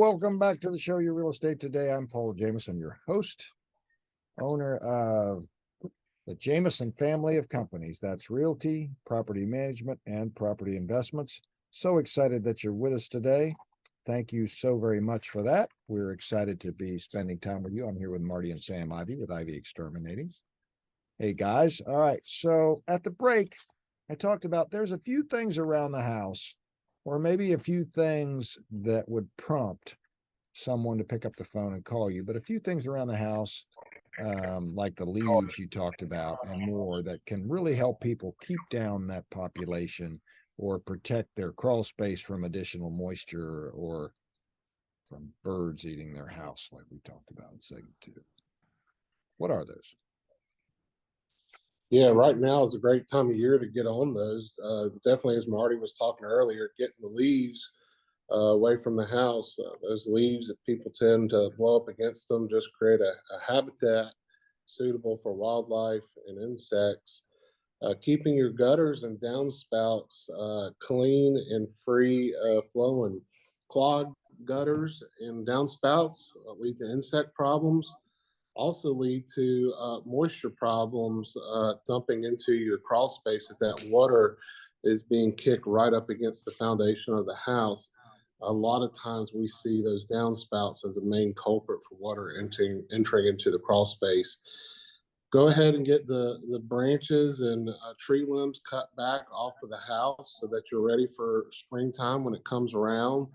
welcome back to the show, Your Real Estate Today. I'm Paul Jamison, your host, owner of the Jamison family of companies. That's realty, property management, and property investments. So excited that you're with us today. Thank you so very much for that. We're excited to be spending time with you. I'm here with Marty and Sam Ivy with Ivy Exterminating. Hey guys. All right. So at the break, I talked about there's a few things around the house, or maybe a few things that would prompt someone to pick up the phone and call you, but a few things around the house, like the leaves you talked about and more, that can really help people keep down that population or protect their crawl space from additional moisture or from birds eating their house, like we talked about in segment 2. What are those? Yeah, right now is a great time of year to get on those. Definitely, as Marty was talking earlier, getting the leaves away from the house. Those leaves that people tend to blow up against them just create a habitat suitable for wildlife and insects. Keeping your gutters and downspouts clean and free flowing. Clogged gutters and downspouts lead to insect problems, also lead to moisture problems dumping into your crawl space if that water is being kicked right up against the foundation of the house. A lot of times we see those downspouts as a main culprit for water entering into the crawl space. Go ahead and get the branches and tree limbs cut back off of the house so that you're ready for springtime when it comes around.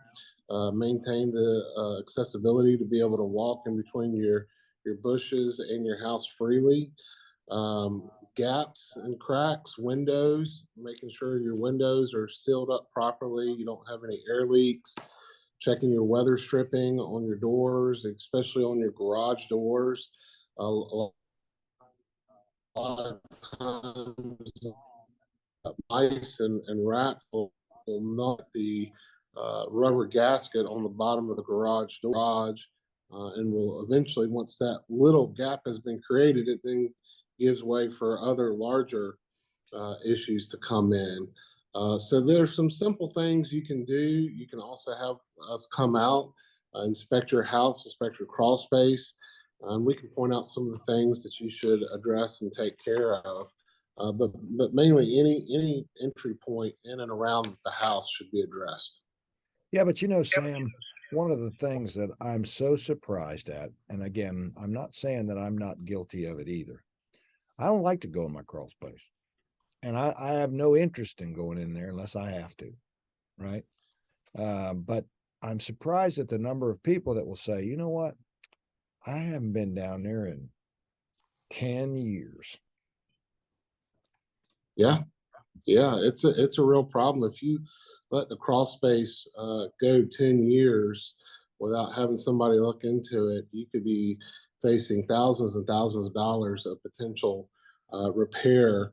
Maintain the accessibility to be able to walk in between your bushes and your house freely. Gaps and cracks, windows, making sure your windows are sealed up properly. You don't have any air leaks. Checking your weather stripping on your doors, especially on your garage doors. A lot of times, mice and rats will knock the rubber gasket on the bottom of the garage door. And will eventually, once that little gap has been created, it then gives way for other larger issues to come in. So there's some simple things you can do. You can also have us come out, inspect your house, inspect your crawl space, and we can point out some of the things that you should address and take care of. But mainly any entry point in and around the house should be addressed. Yeah, but Sam, one of the things that I'm so surprised at, and again, I'm not saying that I'm not guilty of it either. I don't like to go in my crawl space, and I have no interest in going in there unless I have to, right? But I'm surprised at the number of people that will say, you know what? I haven't been down there in 10 years. Yeah, it's a real problem. If you let the crawl space go 10 years without having somebody look into it, you could be facing thousands and thousands of dollars of potential repair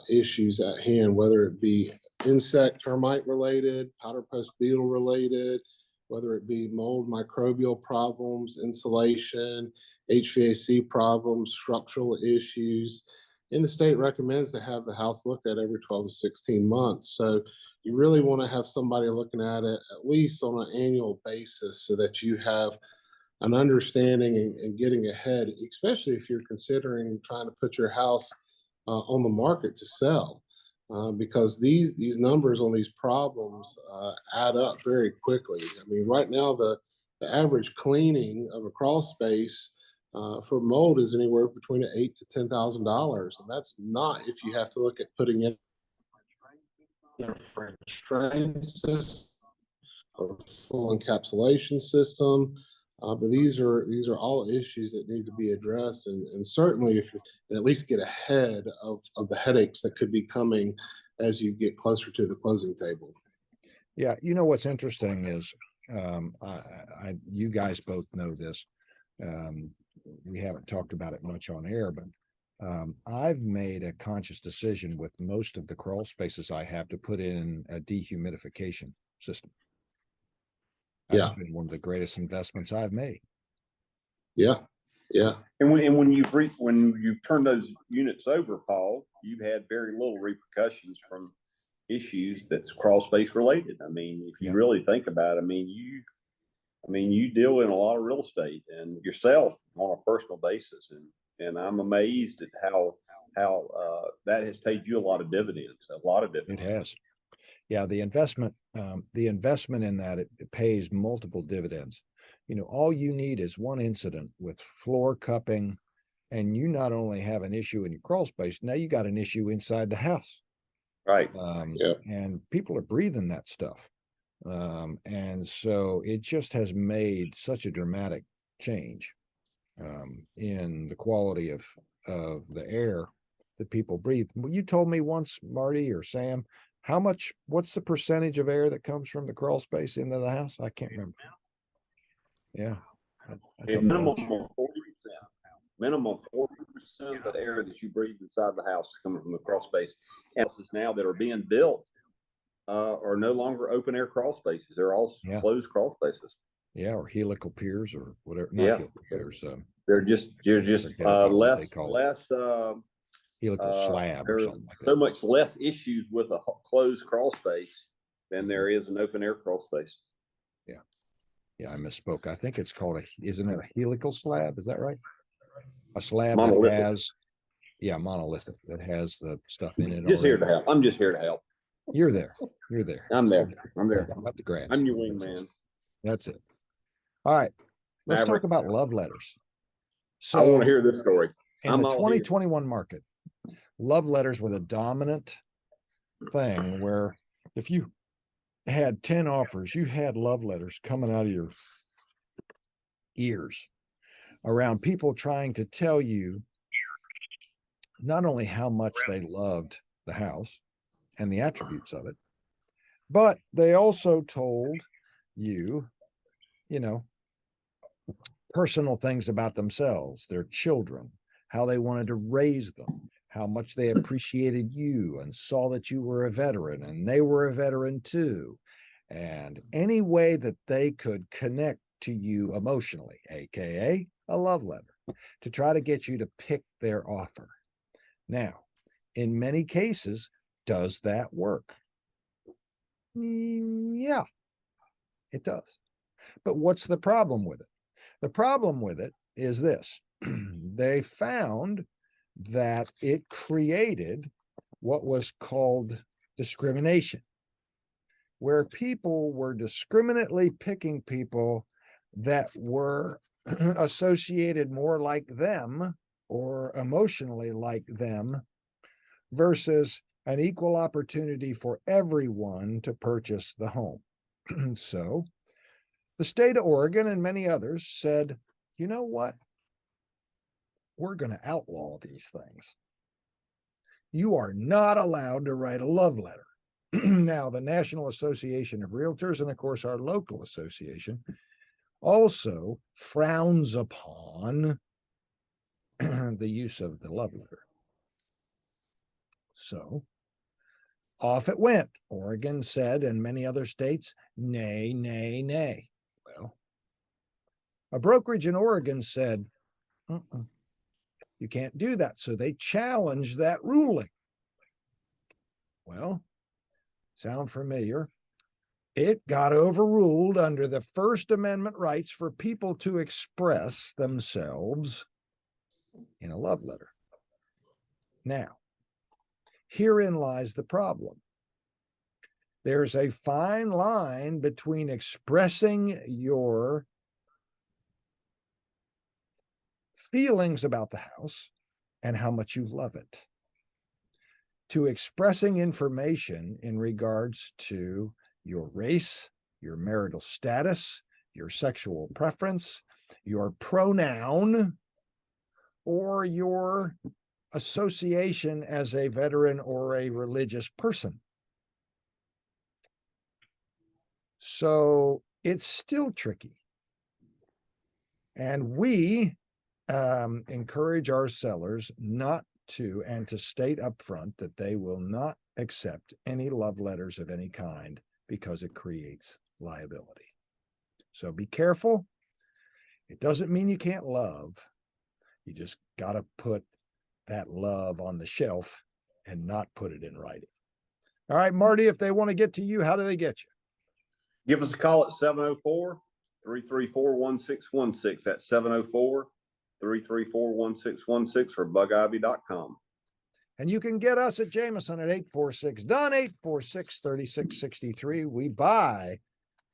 issues at hand, whether it be insect, termite related, powder post beetle related, whether it be mold, microbial problems, insulation, HVAC problems, structural issues. And the state recommends to have the house looked at every 12 to 16 months. So you really want to have somebody looking at it at least on an annual basis so that you have an understanding and getting ahead, especially if you're considering trying to put your house on the market to sell. Because these numbers on these problems add up very quickly. I mean, right now, the average cleaning of a crawl space for mold is anywhere between $8,000 to $10,000, and that's not if you have to look at putting in a French drain system or full encapsulation system. But these are all issues that need to be addressed, and certainly if you can at least get ahead of the headaches that could be coming as you get closer to the closing table. Yeah, what's interesting is you guys both know this. We haven't talked about it much on air, but I've made a conscious decision with most of the crawl spaces I have to put in a dehumidification system. That's been one of the greatest investments I've made. Yeah. And when you've turned those units over, Paul, you've had very little repercussions from issues that's crawl space related. I mean, if you really think about it, I mean, I mean, you deal in a lot of real estate and yourself on a personal basis, and I'm amazed at how that has paid you a lot of dividends, It has. Yeah, the investment in that, it pays multiple dividends. You know, all you need is one incident with floor cupping, and you not only have an issue in your crawl space, now you got an issue inside the house. Right. Yeah. And people are breathing that stuff. And so it just has made such a dramatic change in the quality of the air that people breathe. You told me once, Marty or Sam, what's the percentage of air that comes from the crawl space into the house? I can't remember. Yeah. That's a minimum bunch. of 40%. Minimum 40% of the air that you breathe inside the house is coming from the crawl space. And houses now that are being built are no longer open air crawl spaces. They're all closed crawl spaces. Yeah, or helical piers or whatever. Not helical piers. They're just less helical slab or something like that. So much less issues with a closed crawl space than there is an open air crawl space. Yeah. Yeah, I misspoke. I think it's called isn't it a helical slab? Is that right? A slab monolithic. That has, monolithic, that has the stuff in it. Just here to help. I'm just here to help. You're there. I'm there. I'm Up the grass. I'm your wingman. That's it. All right. Let's talk about love letters. So I want to hear this story. In the 2021 market, love letters were the dominant thing, where if you had 10 offers, you had love letters coming out of your ears around people trying to tell you not only how much they loved the house and the attributes of it, but they also told you, personal things about themselves, their children, how they wanted to raise them, how much they appreciated you and saw that you were a veteran and they were a veteran too. And any way that they could connect to you emotionally, AKA a love letter, to try to get you to pick their offer. Now, in many cases, does that work? Yeah, it does. But what's the problem with it? The problem with it is this. They found that it created what was called discrimination, where people were discriminately picking people that were associated more like them or emotionally like them versus an equal opportunity for everyone to purchase the home. So the state of Oregon and many others said, you know what? We're going to outlaw these things. You are not allowed to write a love letter. Now, the National Association of Realtors and, of course, our local association also frowns upon the use of the love letter. So off it went. Oregon said, and many other states, nay, nay, nay. Well, a brokerage in Oregon said, you can't do that. So they challenged that ruling. Well, sound familiar? It got overruled under the First Amendment rights for people to express themselves in a love letter. Now, herein lies the problem. There's a fine line between expressing your feelings about the house and how much you love it, to expressing information in regards to your race, your marital status, your sexual preference, your pronoun, or your association as a veteran or a religious person. So it's still tricky. And we encourage our sellers not to, and to state up front that they will not accept any love letters of any kind because it creates liability. So be careful. It doesn't mean you can't love. You just got to put that love on the shelf and not put it in writing. All right, Marty, if they want to get to you, how do they get you? Give us a call at 334-1616. That's 704-334-1616 for bugivy.com. And you can get us at Jamison at 846 Dunn 846-3663. We buy,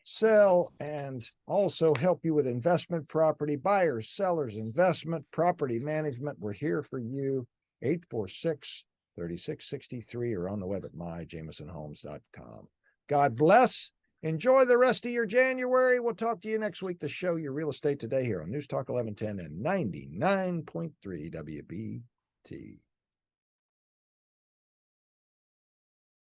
sell, and also help you with investment property, buyers, sellers, investment, property management. We're here for you. 846-3663 or on the web at myjamisonhomes.com. God bless. Enjoy the rest of your January. We'll talk to you next week to show you real estate today here on News Talk 1110 and 99.3 WBT.